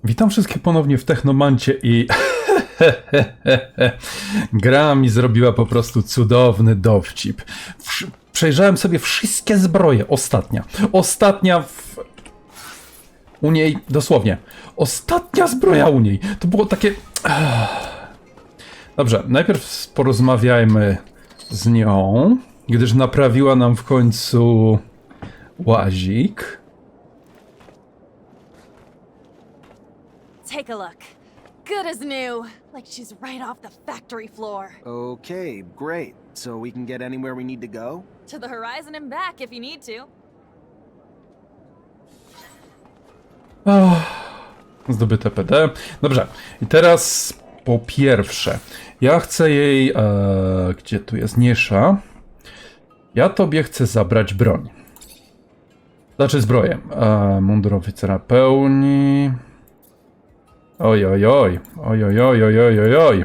Witam wszystkich ponownie w Technomancie i gra mi zrobiła po prostu cudowny dowcip. Przejrzałem sobie wszystkie zbroje. Ostatnia u niej, dosłownie. Ostatnia zbroja u niej. To było takie... Dobrze, najpierw porozmawiajmy z nią, gdyż naprawiła nam w końcu łazik. Take a look. Good as new. Like she's right off the factory floor. Okay, great. So we can get anywhere we need to go? To the horizon and back if you need to. Zdobyte PD. Dobrze, i teraz po pierwsze, ja chcę jej... gdzie tu jest Niesza? Ja tobie chcę zabrać broń. Znaczy zbroję. Mundur oficera pełni... Oj, oj, oj. Oj, oj, oj, oj, oj, oj, oj.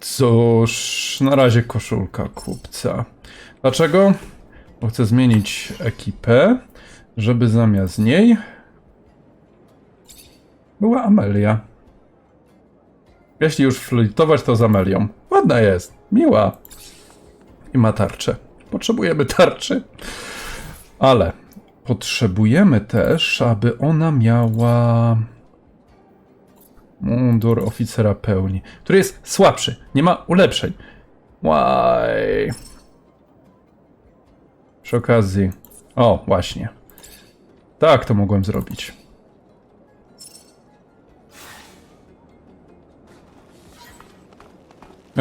Cóż, na razie koszulka kupca. Dlaczego? Bo chcę zmienić ekipę, żeby zamiast niej była Amelia. Jeśli już flirtować, to z Amelią. Ładna jest, miła. I ma tarczę. Potrzebujemy tarczy. Ale potrzebujemy też, aby ona miała mundur oficera pełni, który jest słabszy. Nie ma ulepszeń. Why? Przy okazji... O, właśnie. Tak to mogłem zrobić.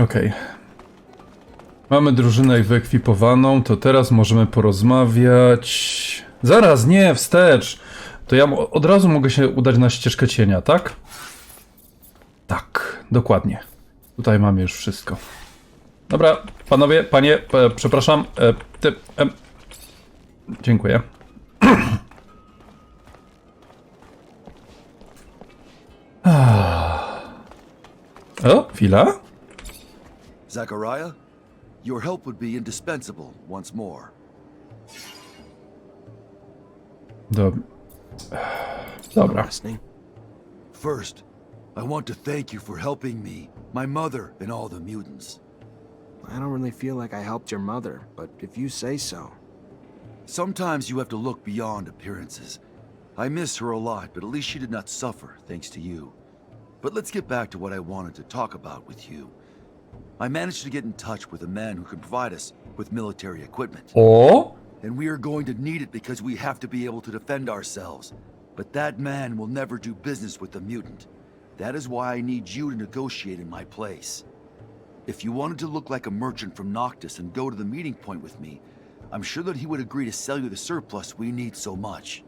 Okej. Mamy drużynę wyekwipowaną, to teraz możemy porozmawiać... Zaraz, nie, wstecz! To ja od razu mogę się udać na ścieżkę cienia, tak? Tak, dokładnie. Tutaj mamy już wszystko. Dobra, panowie, panie, przepraszam, dziękuję. O, chwila. Zachariah, your help would be indispensable once more. Dobra. Listening? First, I want to thank you for helping me, my mother, and all the mutants. I don't really feel like I helped your mother, but if you say so. Sometimes you have to look beyond appearances. I miss her a lot, but at least she did not suffer thanks to you. But let's get back to what I wanted to talk about with you. I managed to get in touch with a man who can provide us with military equipment. O! And we are going to need it because we have to be able to defend ourselves. But that man will never do business with the mutant. That is why I need you to negotiate in my place. If you wanted to look like a merchant from Noctis and go to the meeting point with me, I'm sure that he would agree to sell you the surplus we need so much.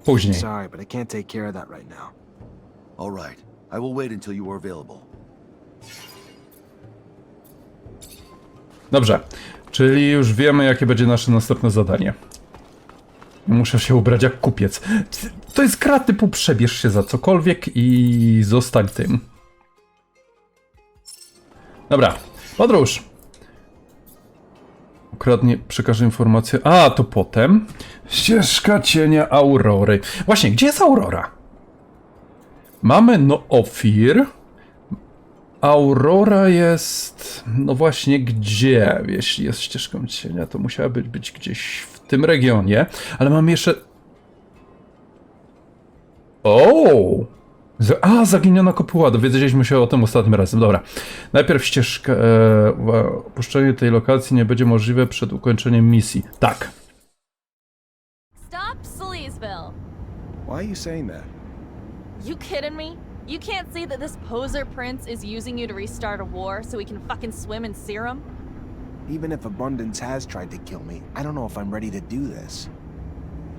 Później. Sorry, but I can't take care of that right now. All right. I will wait until you are available. Dobrze, czyli już wiemy, jakie będzie nasze następne zadanie. Muszę się ubrać jak kupiec. To jest gra typu przebierz się za cokolwiek i zostań tym. Dobra, podróż. Ukradnie, przekażę informację. A, to potem. Ścieżka cienia Aurory. Właśnie, gdzie jest Aurora? Mamy Noofir. Aurora jest... No właśnie, gdzie? Jeśli jest ścieżką cienia, to musiała być gdzieś w tym regionie. Ale mamy jeszcze... O! Zaginiona kopuła. Dowiedzieliśmy się o tym ostatnim razem. Dobra. Najpierw ścieżkę... opuszczenie tej lokacji nie będzie możliwe przed ukończeniem misji. Tak. Stop Sleazeville. Why are you saying that? You kidding me? You can't see that this poser prince is using you to restart a war so he can fucking swim in serum? Even if Abundance has tried to kill me, I don't know if I'm ready to do this.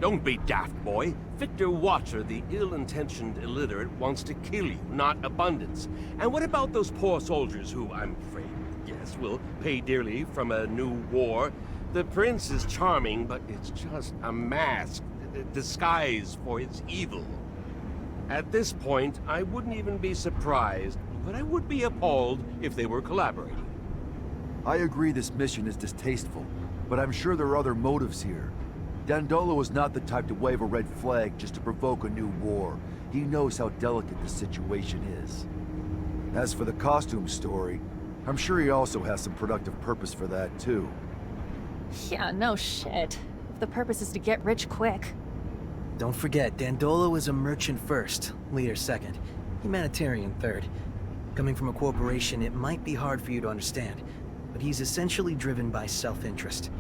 Don't be daft, boy. Victor Watcher, the ill-intentioned illiterate, wants to kill you, not Abundance. And what about those poor soldiers who, I'm afraid, yes, will pay dearly from a new war? The prince is charming, but it's just a mask, a disguise for his evil. At this point, I wouldn't even be surprised, but I would be appalled if they were collaborating. I agree this mission is distasteful, but I'm sure there are other motives here. Dandolo is not the type to wave a red flag just to provoke a new war. He knows how delicate the situation is. As for the costume story, I'm sure he also has some productive purpose for that too. Yeah, no shit. If the purpose is to get rich quick. Don't forget, Dandolo is a merchant first, leader second, humanitarian third. Coming from a corporation, it might be hard for you to understand, but he's essentially driven by self-interest.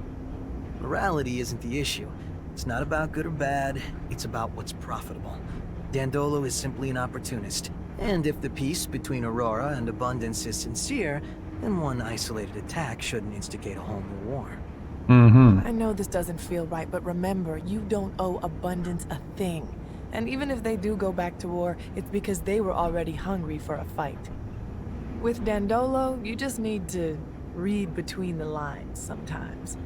Morality isn't the issue. It's not about good or bad, it's about what's profitable. Dandolo is simply an opportunist, and if the peace between Aurora and Abundance is sincere, then one isolated attack shouldn't instigate a whole new war. I know this doesn't feel right, but remember, you don't owe Abundance a thing. And even if they do go back to war, it's because they were already hungry for a fight. With Dandolo, you just need to read between the lines sometimes.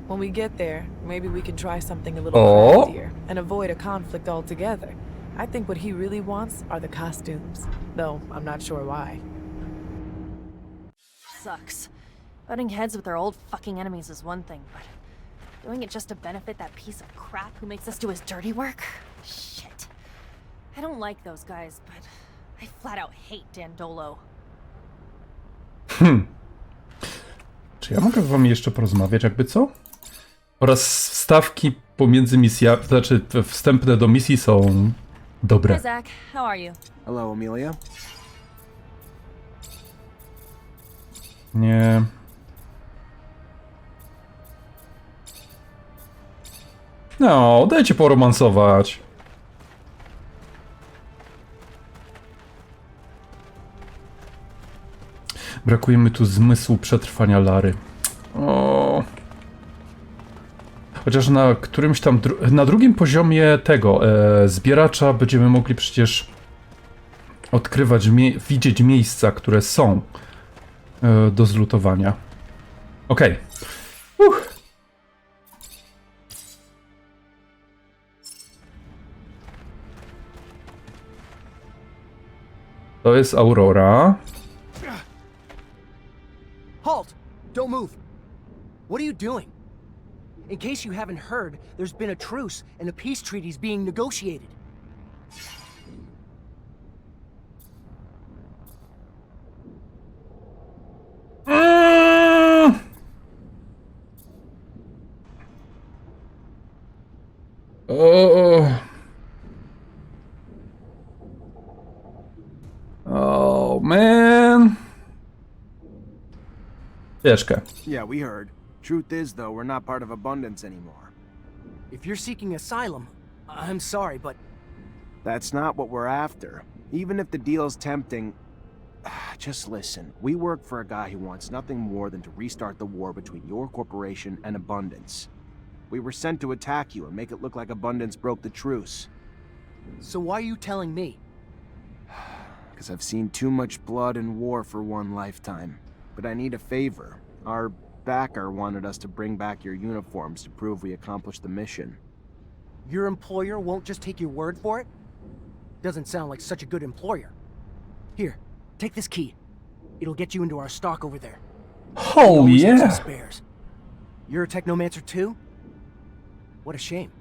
When we get there, maybe we can try something a little craftier and avoid a conflict altogether. I think what he really wants are the costumes, though I'm not sure why. Sucks. Butting heads with our old fucking enemies is one thing, but doing it just to benefit that piece of crap who makes us do his dirty work? Shit. I don't like those guys, but I flat out hate Dandolo. Czy ja mogę z wami jeszcze porozmawiać, jakby co? Oraz wstawki pomiędzy misjami, znaczy wstępne do misji są dobre. Hi Zach, how are you? Hello, Amelia. Nie. No, dajcie poromansować. Brakuje mi tu zmysłu przetrwania Lary. O. Chociaż na którymś tam, na drugim poziomie tego zbieracza będziemy mogli przecież odkrywać, widzieć miejsca, które są do zlutowania. Okej. To jest Aurora. Halt! Don't move! What are you doing? In case you haven't heard, there's been a truce and a peace treaty is being negotiated. Oh man. Ciężkie. Yeah, we heard. Truth is, though, we're not part of Abundance anymore. If you're seeking asylum, I'm sorry, but That's not what we're after. Even if the deal's tempting... Just listen. We work for a guy who wants nothing more than to restart the war between your corporation and Abundance. We were sent to attack you and make it look like Abundance broke the truce. so why are you telling me? Because I've seen too much blood and war for one lifetime. But I need a favor. Our backer wanted us to bring back your uniforms to prove we accomplished the mission. Your employer won't just take your word for it? Doesn't sound like such a good employer. Here, take this key. It'll get you into our stock over there. Oh Always have some yeah. spares. You're a Technomancer too? What a shame.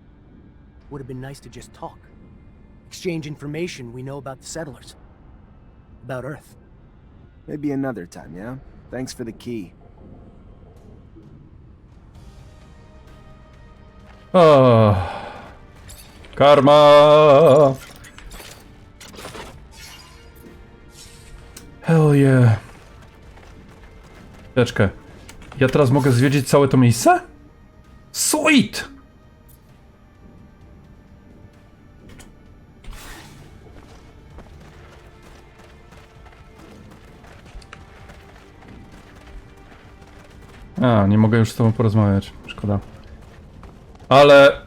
Would have been nice to just talk. Exchange information we know about the settlers. About Earth. Maybe another time, yeah? Thanks for the key. Karma. Hell yeah. Chwileczkę. Ja teraz mogę zwiedzić całe to miejsce? Sweet! A, nie mogę już z tobą porozmawiać. Szkoda. Ale...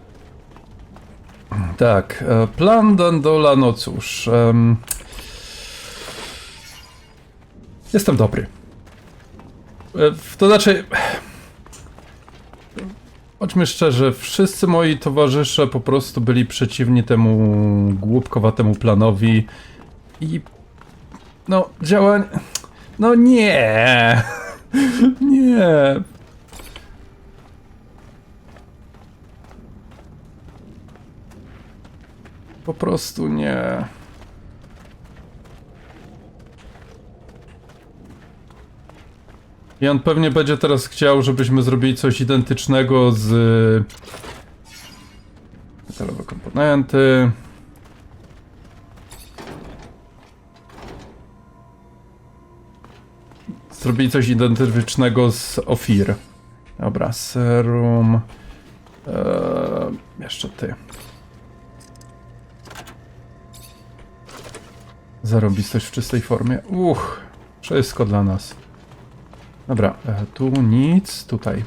Tak, plan Dandola, no cóż... Jestem dobry. To znaczy... Bądźmy szczerzy, wszyscy moi towarzysze po prostu byli przeciwni temu głupkowatemu planowi i... No, działań... No nie! Nie! Po prostu nie. I on pewnie będzie teraz chciał, żebyśmy zrobili coś identycznego z metalowe komponenty. Zrobili coś identycznego z Ofir. Dobra, serum. Jeszcze ty. Zarobistość w czystej formie. Wszystko dla nas. Dobra, tu nic, tutaj.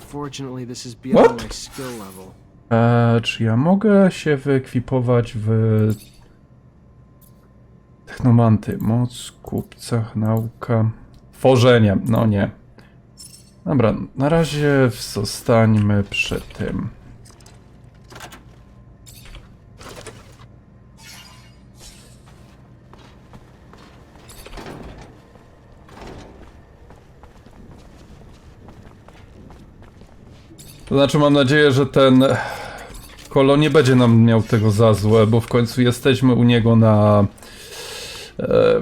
Fortunately, this is beyond What? my skill level. Czy ja mogę się wyekwipować w technomanty? Moc, kupcach, nauka, tworzenie. No nie. Dobra, na razie zostańmy przy tym. To znaczy mam nadzieję, że ten Kolo nie będzie nam miał tego za złe, bo w końcu jesteśmy u niego na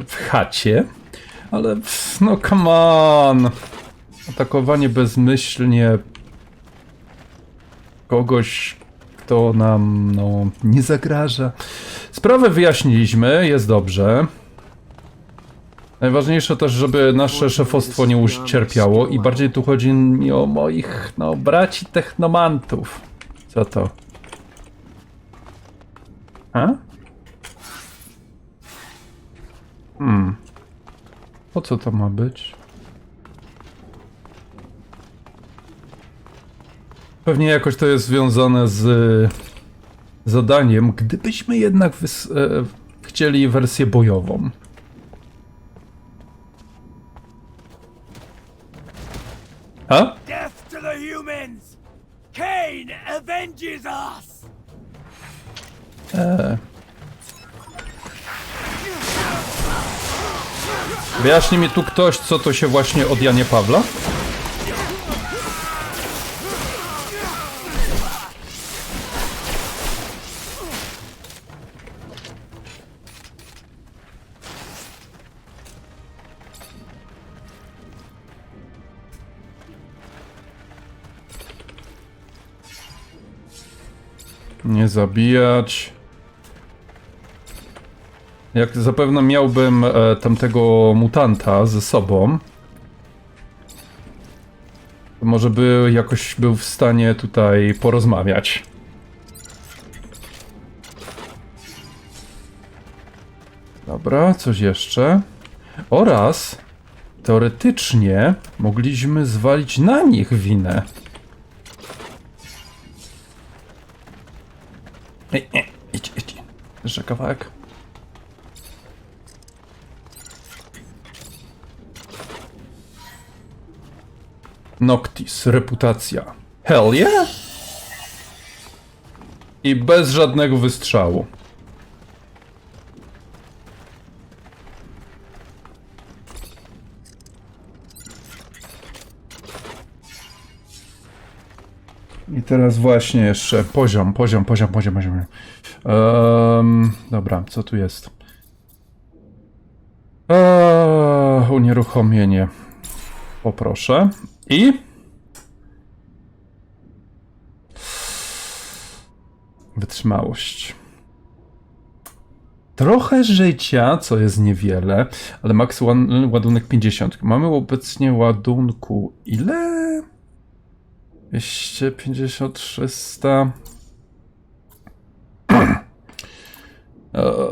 w chacie. Ale no come on. Atakowanie bezmyślnie kogoś, kto nam no nie zagraża. Sprawę wyjaśniliśmy, jest dobrze. Najważniejsze też, żeby nasze szefostwo nie ucierpiało i bardziej tu chodzi mi o moich, no, braci technomantów. Co to? A? Po co to ma być? Pewnie jakoś to jest związane z zadaniem, gdybyśmy jednak chcieli wersję bojową. A? Death to the humans! Kane avenges us! Wyjaśni mi tu ktoś, co to się właśnie od Janie Pawla? Nie zabijać. Jak zapewne miałbym tamtego mutanta ze sobą, to może by jakoś był w stanie tutaj porozmawiać. Dobra, coś jeszcze. Oraz teoretycznie mogliśmy zwalić na nich winę. Idź. Jeszcze kawałek. Noctis, reputacja. Hell yeah! I bez żadnego wystrzału. I teraz właśnie jeszcze poziom. Dobra, co tu jest? Unieruchomienie. Poproszę. I? Wytrzymałość. Trochę życia, co jest niewiele, ale maks ładunek 50. Mamy obecnie ładunku ile? 250, 300.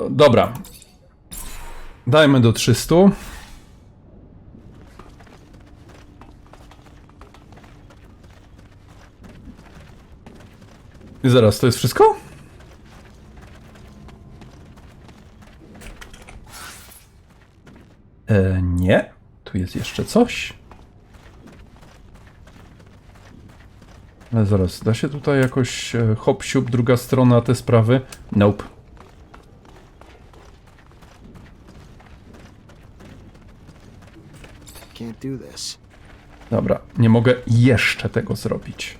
Dobra. Dajmy do 300. I zaraz, to jest wszystko? Nie. Tu jest jeszcze coś. Ale zaraz, da się tutaj jakoś hop siup, druga strona te sprawy? Nope. Can't do this. Dobra, nie mogę jeszcze tego zrobić.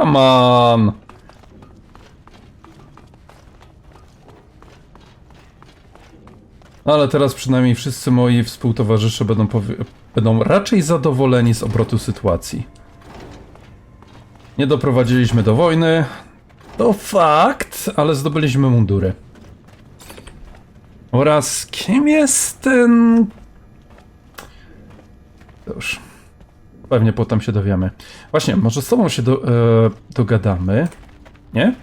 Come on! Ale teraz przynajmniej wszyscy moi współtowarzysze będą raczej zadowoleni z obrotu sytuacji. Nie doprowadziliśmy do wojny. To fakt, ale zdobyliśmy mundury. Oraz kim jest ten... To już... Pewnie potem się dowiemy. Właśnie, może z tobą się dogadamy. Nie?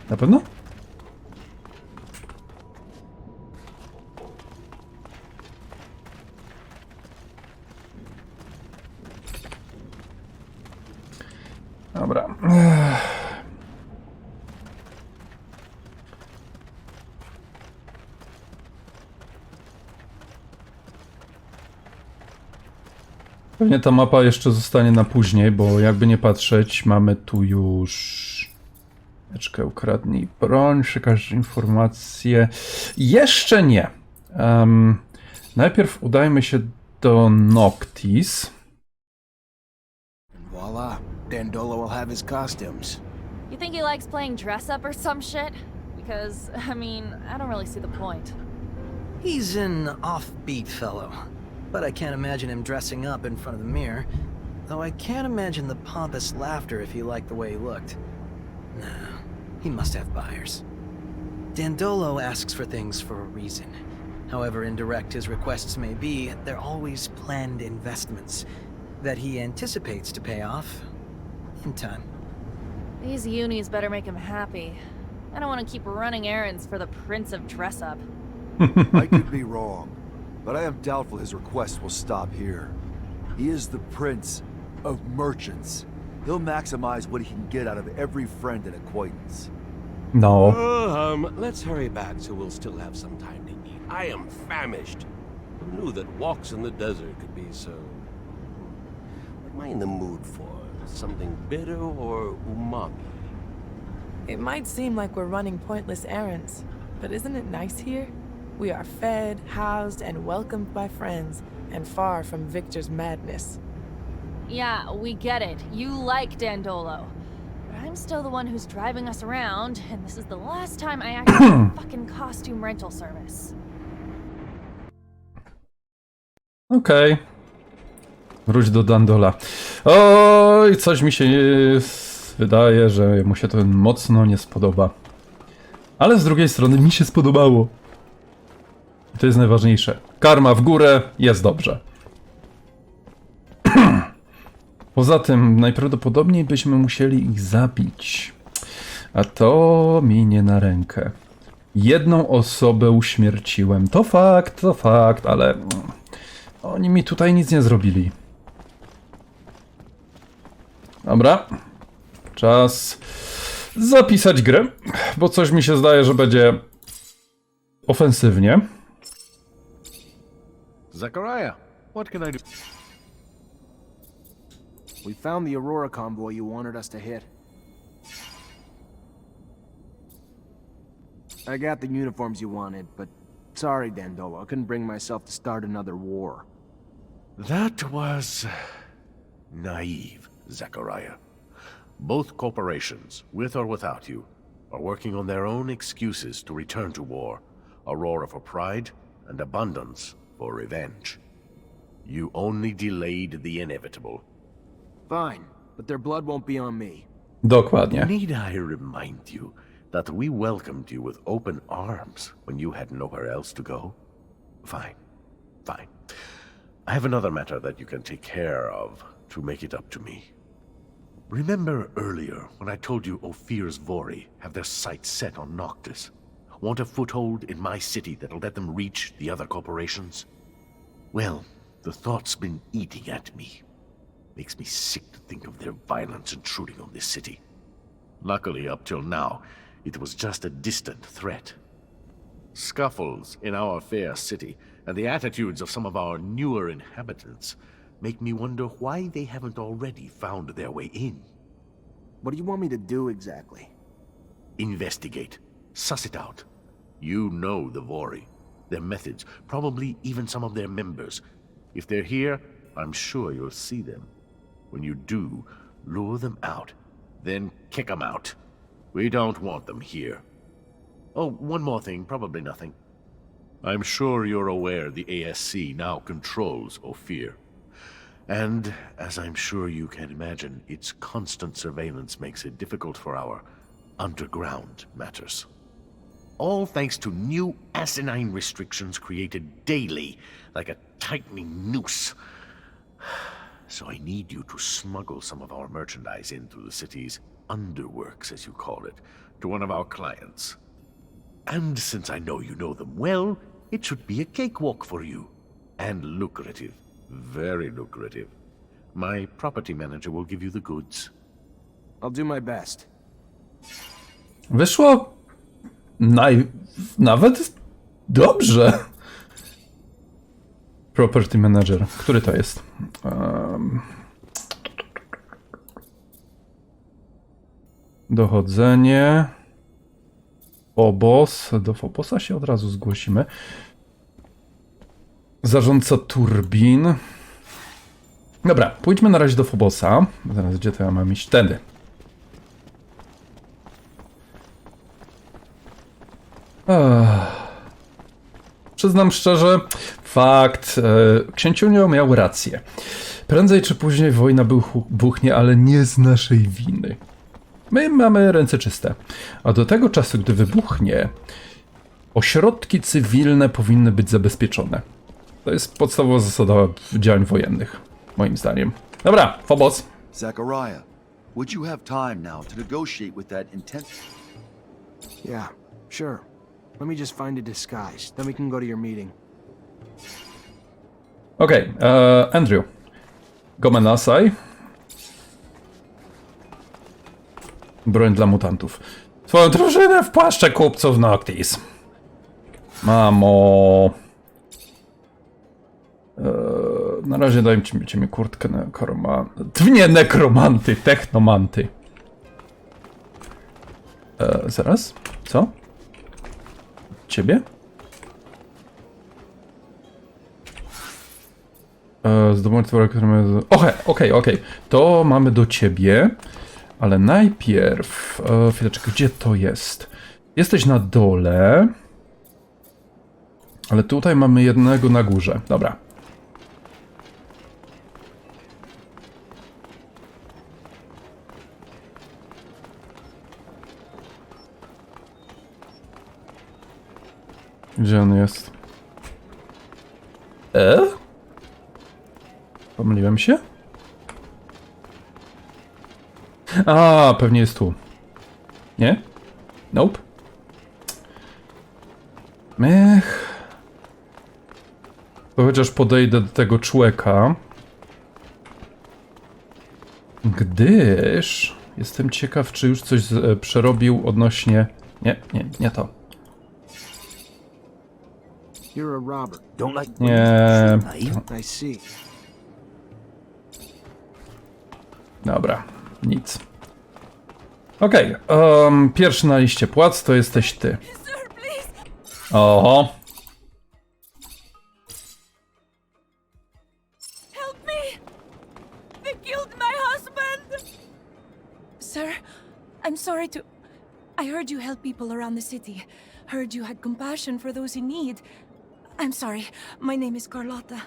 Na pewno? Dobra. Pewnie ta mapa jeszcze zostanie na później, bo jakby nie patrzeć, mamy tu już... Eczkę, ukradnij broń, przekaż informacje. Jeszcze nie. Najpierw udajmy się do Noctis. Voila, Dandolo will have his costumes. You think he likes playing dress up or some shit? Because, I mean, I don't really see the point. He's an offbeat fellow, but I can't imagine him dressing up in front of the mirror. Though I can't imagine the pompous laughter if he liked the way he looked. No, he must have buyers. Dandolo asks for things for a reason. However indirect his requests may be, they're always planned investments that he anticipates to pay off in time. These unis better make him happy. I don't want to keep running errands for the Prince of Dress Up. I could be wrong, but I am doubtful his request will stop here. He is the prince of merchants. He'll maximize what he can get out of every friend and acquaintance. No. Let's hurry back so we'll still have some time to eat. I am famished. Who knew that walks in the desert could be so... What am I in the mood for? Something bitter or umami? It might seem like we're running pointless errands, but isn't it nice here? We are fed, housed, and welcomed by friends, and far from Victor's madness. Yeah, we get it. You like Dandolo. But I'm still the one who's driving us around, and this is the last time I actually have a fucking costume rental service. Okej. Wróć do Dandola. Oj, coś mi się wydaje, że mu się to mocno nie spodoba. Ale z drugiej strony mi się spodobało. I to jest najważniejsze. Karma w górę, jest dobrze. Poza tym najprawdopodobniej byśmy musieli ich zabić. A to mi nie na rękę. Jedną osobę uśmierciłem. To fakt, ale... Oni mi tutaj nic nie zrobili. Dobra. Czas zapisać grę, bo coś mi się zdaje, że będzie ofensywnie. Zachariah, what can I do? We found the Aurora convoy you wanted us to hit. I got the uniforms you wanted, but sorry, Dandolo, I couldn't bring myself to start another war. That was naive, Zachariah. Both corporations, with or without you, are working on their own excuses to return to war. Aurora for pride, and Abundance for revenge. You only delayed the inevitable. Fine, but their blood won't be on me. Dokładnie. Need I remind you that we welcomed you with open arms when you had nowhere else to go? Fine. I have another matter that you can take care of to make it up to me. Remember earlier when I told you Ophir's Vori have their sights set on Noctis? Want a foothold in my city that'll let them reach the other corporations? Well, the thought's been eating at me. Makes me sick to think of their violence intruding on this city. Luckily, up till now, it was just a distant threat. Scuffles in our fair city, and the attitudes of some of our newer inhabitants, make me wonder why they haven't already found their way in. What do you want me to do exactly? Investigate. Suss it out. You know the Vori, their methods, probably even some of their members. If they're here, I'm sure you'll see them. When you do, lure them out. Then kick them out. We don't want them here. Oh, one more thing, probably nothing. I'm sure you're aware the ASC now controls Ophir. And, as I'm sure you can imagine, its constant surveillance makes it difficult for our underground matters. All thanks to new asinine restrictions created daily, like a tightening noose. So I need you to smuggle some of our merchandise in through the city's underworks, as you call it, to one of our clients. And since I know you know them well, it should be a cakewalk for you. And lucrative. Very lucrative. My property manager will give you the goods. I'll do my best. Wyszło nawet dobrze. Property manager. Który to jest? Dochodzenie. Phobos. Do Phobosa się od razu zgłosimy. Zarządca turbin. Dobra, pójdźmy na razie do Phobosa. Zaraz, gdzie to ja mam iść? Tędy. Przyznam szczerze, fakt, księciunio miał rację. Prędzej czy później wojna buchnie, ale nie z naszej winy. My mamy ręce czyste. A do tego czasu, gdy wybuchnie, ośrodki cywilne powinny być zabezpieczone. To jest podstawowa zasada działań wojennych, moim zdaniem. Dobra, Phobos. Zachariah, would you have time now to negotiate with that intense... Yeah, sure. Let me just find a disguise, then we can go to your meeting. Okej, Andrew. Gomenasai. Broń dla mutantów. Twoją drużynę w płaszcze kupców Noctis. Mamo. Na razie dajcie mi kurtkę nekromanty, technomanty. Zaraz? Co? Ciebie? Zdobądź twoje, które mamy... Okej. To mamy do ciebie. Ale najpierw... chwileczkę, gdzie to jest? Jesteś na dole. Ale tutaj mamy jednego na górze. Dobra. Gdzie on jest? Pomyliłem się? A, pewnie jest tu. Nie? Nope. To chociaż podejdę do tego człowieka. Gdyż jestem ciekaw, czy już coś przerobił odnośnie... Nie to. You're a robber. Don't like Nie. I see. Dobra, nic. Okej, pierwszy na liście płac to jesteś ty. Oho. Help me! They killed my husband! Sir, I'm sorry to... I heard you help people around the city. Heard you had compassion for those in need. I'm sorry. My name is Carlotta.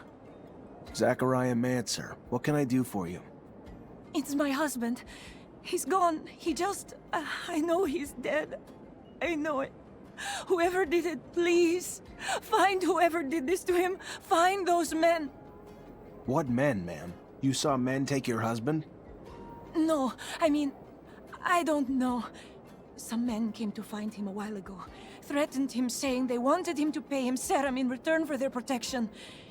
Zachariah Mancer. What can I do for you? It's my husband. He's gone. He just... I know he's dead. I know it. Whoever did it, please. Find whoever did this to him. Find those men. What men, ma'am? You saw men take your husband? No, I mean, I don't know. Some men came to find him a while ago. Threatened him, saying they wanted him to pay him serum in return for their protection.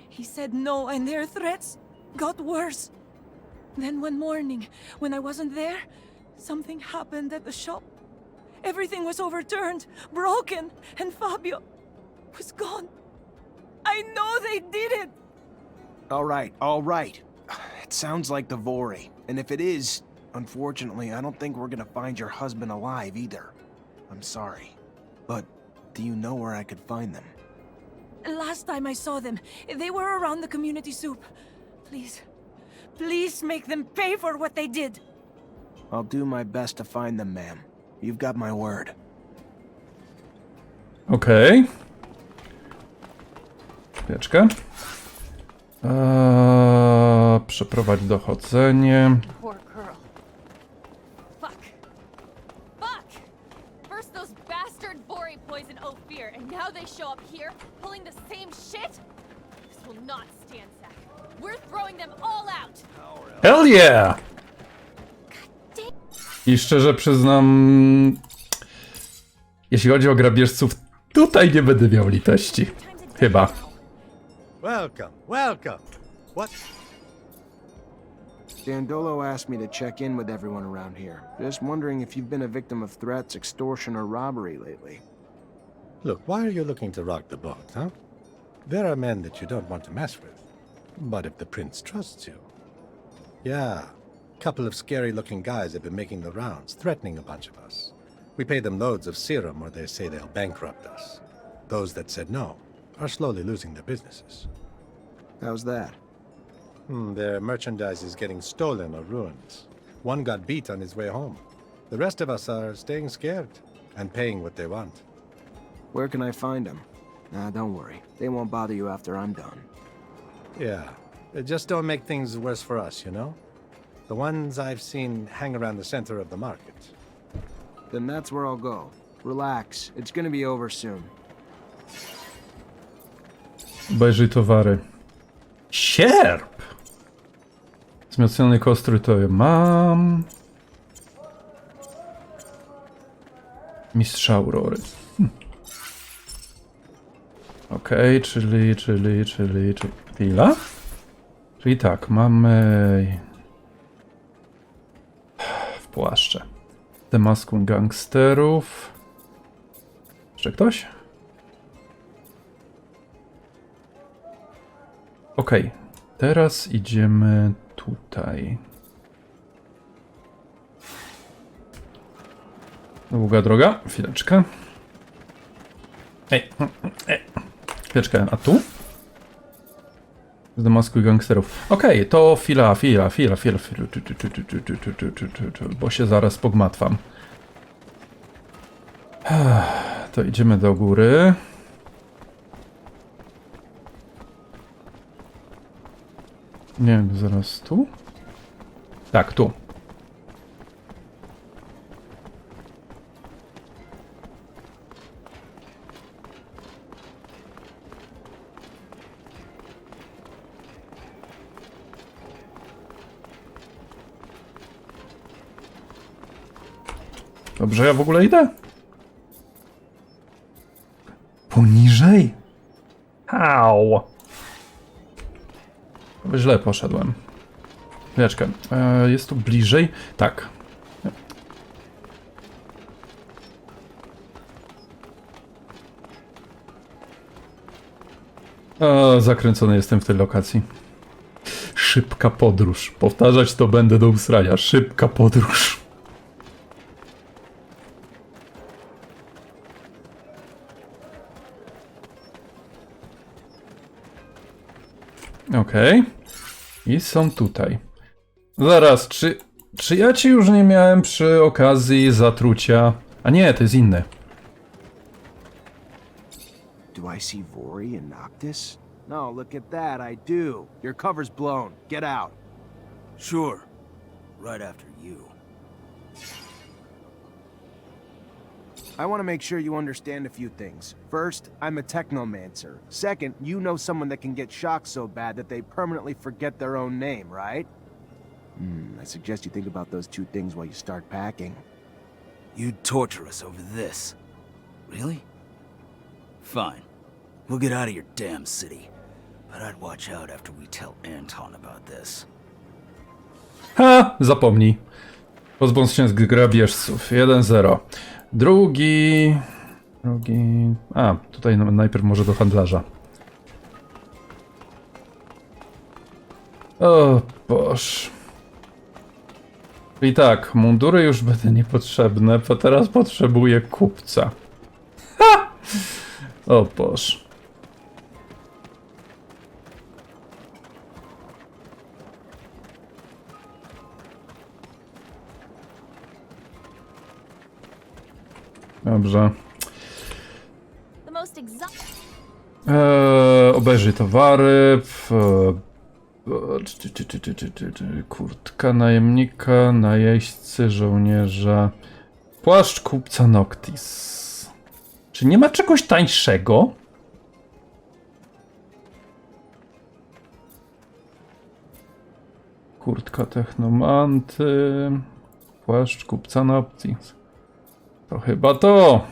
He said no, and their threats got worse. Then one morning, when I wasn't there, something happened at the shop. Everything was overturned, broken, and Fabio was gone. I know they did it! All right. It sounds like the Vori. And if it is, unfortunately, I don't think we're gonna find your husband alive either. I'm sorry. But do you know where I could find them? Last time I saw them, they were around the community soup. Please make them pay for what they did. I'll do my best to find them, ma'am. You've got my word. Okej. Chwileczkę. Przeprowadź dochodzenie. Poor girl. Fuck. Fuck! First those bastard Bori poison Ophir, and now they show up here, pulling the same shit? This will not stand, Zach. We're throwing them all out! Hell yeah! I szczerze przyznam, jeśli chodzi o grabieżców, tutaj nie będę miał litości. Chyba. Welcome, welcome. What? Dandolo asked me to check in with everyone around here. Just wondering if you've been a victim of threats, extortion, or robbery lately. Look, why are you looking to rock the boat, huh? There are men that you don't want to mess with. But if the prince trusts you... Yeah, couple of scary-looking guys have been making the rounds, threatening a bunch of us. We pay them loads of serum or they say they'll bankrupt us. Those that said no are slowly losing their businesses. How's that? Their merchandise is getting stolen or ruined. One got beat on his way home. The rest of us are staying scared and paying what they want. Where can I find them? Nah, don't worry. They won't bother you after I'm done. Yeah, just don't make things worse for us, you know? The ones I've seen hang around the center of the market. Then that's where I'll go. Relax. It's gonna be over soon. Obejrzyj towary. Sierp! Wzmocniony kostrój to ja mam. Mistrza Aurory. Okej, czyli chwila. Czyli tak, mamy w płaszcze. Demaskum gangsterów. Jeszcze ktoś? Okej, teraz idziemy tutaj. Długa droga, chwileczkę. Ej, chwileczkę, a tu? Zdemaskuj gangsterów. Okej, to chwila, bo się zaraz pogmatwam. To idziemy do góry. Nie wiem, zaraz tu? Tak, tu. Dobrze, ja w ogóle idę? Poniżej? Au! Źle poszedłem. Chwileczkę. Jest tu bliżej? Tak. Zakręcony jestem w tej lokacji. Szybka podróż. Powtarzać to będę do usrania. Szybka podróż. Okej. I są tutaj. Zaraz, czy ja ci już nie miałem przy okazji zatrucia? A nie, to jest inny. Do I see Vori and Noctis? No, look at that, I do. Your cover's blown. Get out. Sure. Right after you. I want to make sure you understand a few things. First, I'm a Technomancer. Second, you know someone that can get shocked so bad that they permanently forget their own name, right? I suggest you think about those two things while you start packing. You'd torture us over this. Really? Fine. We'll get out of your damn city. But I'd watch out after we tell Anton about this. Ha! Zapomnij. Pozbądź się z grabieżców. 1-0. Drugi... A, tutaj najpierw może do handlarza. O Boż. I tak, mundury już będą niepotrzebne, bo teraz potrzebuję kupca. Ha! O Boż. Dobrze. The most exotic. Obejrzyj towary. Kurtka najemnika, najeźdźcy, żołnierza. Płaszcz kupca Noctis. Czy nie ma czegoś tańszego? Kurtka Technomanty. Płaszcz kupca Noctis. To chyba to.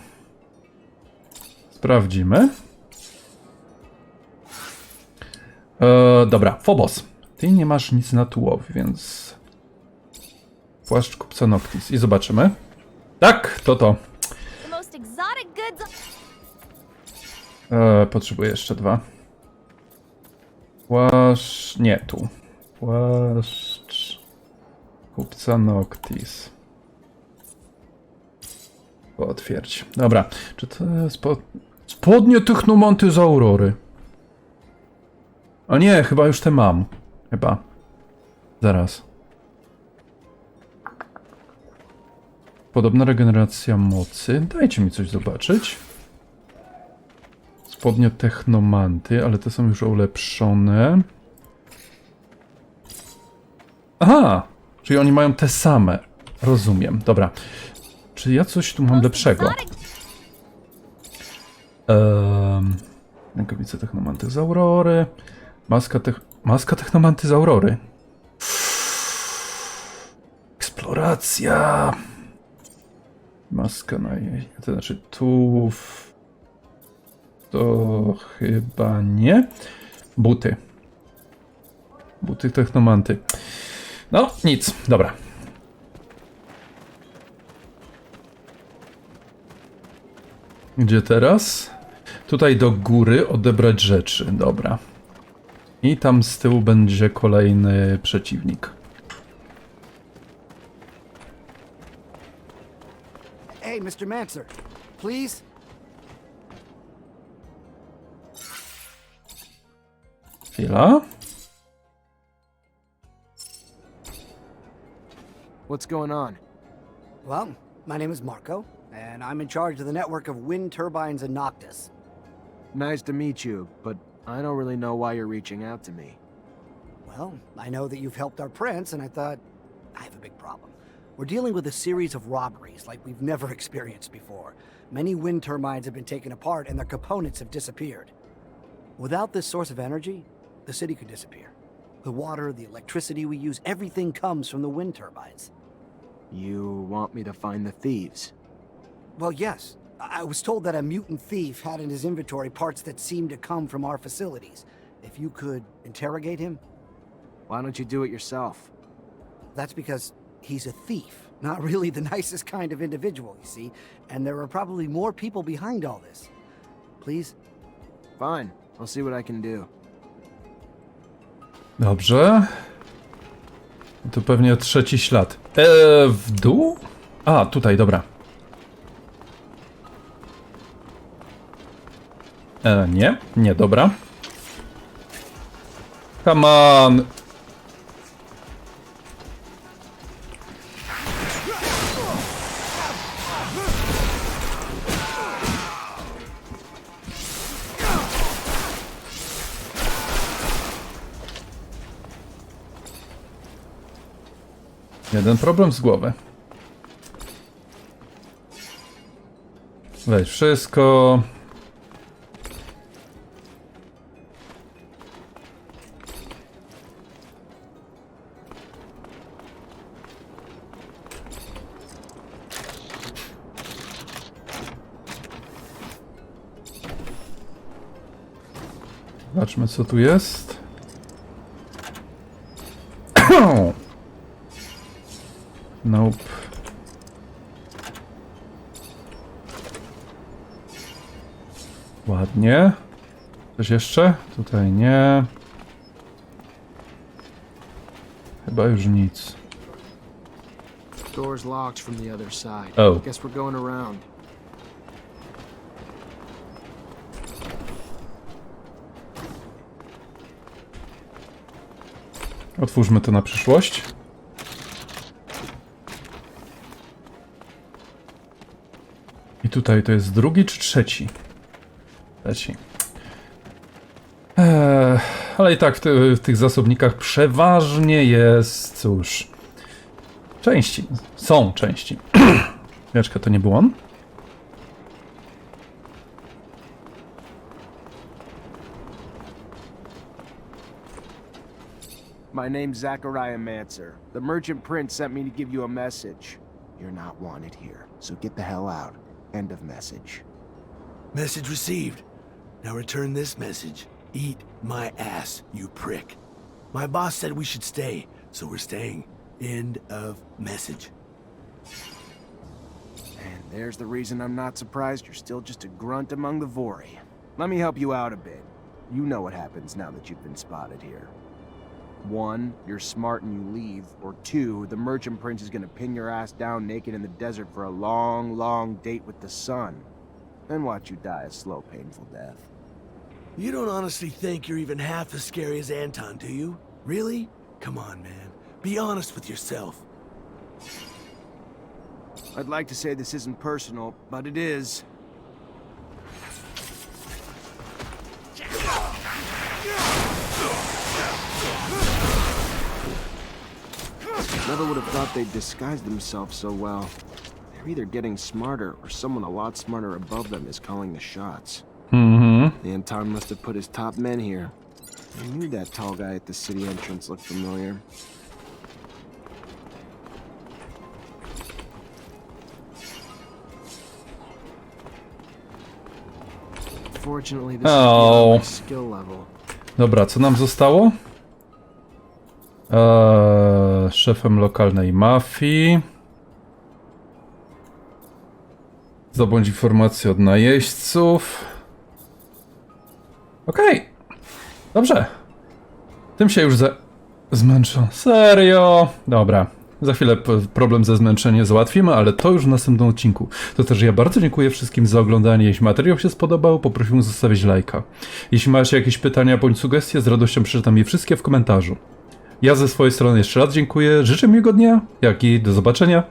Sprawdzimy. Dobra, Phobos. Ty nie masz nic na tułowi, więc... Płaszcz kupca Noctis. I zobaczymy. Tak, to. The most exotic goods. Potrzebuję jeszcze 2. Płaszcz... Nie, tu. Płaszcz... Kupca Noctis. Potwierdź. Dobra. Czy to jest spodnie Technomanty z Aurory? A nie, chyba już te mam. Chyba. Zaraz. Podobna regeneracja mocy. Dajcie mi coś zobaczyć. Spodnie Technomanty, ale te są już ulepszone. Aha! Czyli oni mają te same. Rozumiem. Dobra. Czy ja coś tu mam lepszego? Rękawice Technomanty z Aurory. Maska Technomanty z Aurory. Eksploracja. Maska na jej... To znaczy tu... To chyba nie. Buty. Buty Technomanty. No, nic. Dobra. Gdzie teraz? Tutaj do góry odebrać rzeczy. Dobra. I tam z tyłu będzie kolejny przeciwnik. Hey, Mr. Mancer, please? Chwila. What's going on? Well, my name is Marco, and I'm in charge of the network of wind turbines in Noctis. Nice to meet you, but I don't really know why you're reaching out to me. Well, I know that you've helped our prince, and I thought, I have a big problem. We're dealing with a series of robberies like we've never experienced before. Many wind turbines have been taken apart, and their components have disappeared. Without this source of energy, the city could disappear. The water, the electricity we use, everything comes from the wind turbines. You want me to find the thieves? Well, yes. I was told that a mutant thief had in his inventory parts that seemed to come from our facilities. If you could interrogate him? Why don't you do it yourself? That's because he's a thief. Not really the nicest kind of individual, you see. And there are probably more people behind all this. Please? Fine. I'll see what I can do. Dobrze. Tu pewnie trzeci ślad. W dół? A, tutaj, dobra. Nie, dobra. Come on! Jeden problem z głowy. Weź wszystko. Zobaczmy, co tu jest. Nope. Ładnie. Coś jeszcze? Tutaj nie. Chyba już nic. Door's locked from the other side. Oh. Guess we're going around. Otwórzmy to na przyszłość. I tutaj to jest drugi czy trzeci? Trzeci. Ale i tak w tych zasobnikach przeważnie jest, cóż, części. Są części. Wieczka, to nie był on? My name's Zachariah Mancer. The merchant prince sent me to give you a message. You're not wanted here, so get the hell out. End of message. Message received. Now return this message. Eat my ass, you prick. My boss said we should stay, so we're staying. End of message. And there's the reason I'm not surprised you're still just a grunt among the Vori. Let me help you out a bit. You know what happens now that you've been spotted here. 1, you're smart and you leave, or 2, the merchant prince is gonna pin your ass down naked in the desert for a long, long date with the sun. Then watch you die a slow, painful death. You don't honestly think you're even half as scary as Anton, do you? Really? Come on, man. Be honest with yourself. I'd like to say this isn't personal, but it is. Never would have thought they'd disguise themselves so well. They're either getting smarter or someone a lot smarter above them is calling the shots. Anton must have put his top men here. I knew that tall guy at the city entrance looked familiar. Fortunately, this is beyond my skill level. Dobra, co nam zostało? Szefem lokalnej mafii. Zdobądź informacje od najeźdźców. Okej. Dobrze. Tym się już zmęczę. Serio? Dobra. Za chwilę problem ze zmęczeniem załatwimy, ale to już w następnym odcinku. To też ja bardzo dziękuję wszystkim za oglądanie. Jeśli materiał się spodobał, poprosiłbym zostawić lajka. Jeśli macie jakieś pytania bądź sugestie, z radością przeczytam je wszystkie w komentarzu. Ja ze swojej strony jeszcze raz dziękuję, życzę miłego dnia, jak i do zobaczenia.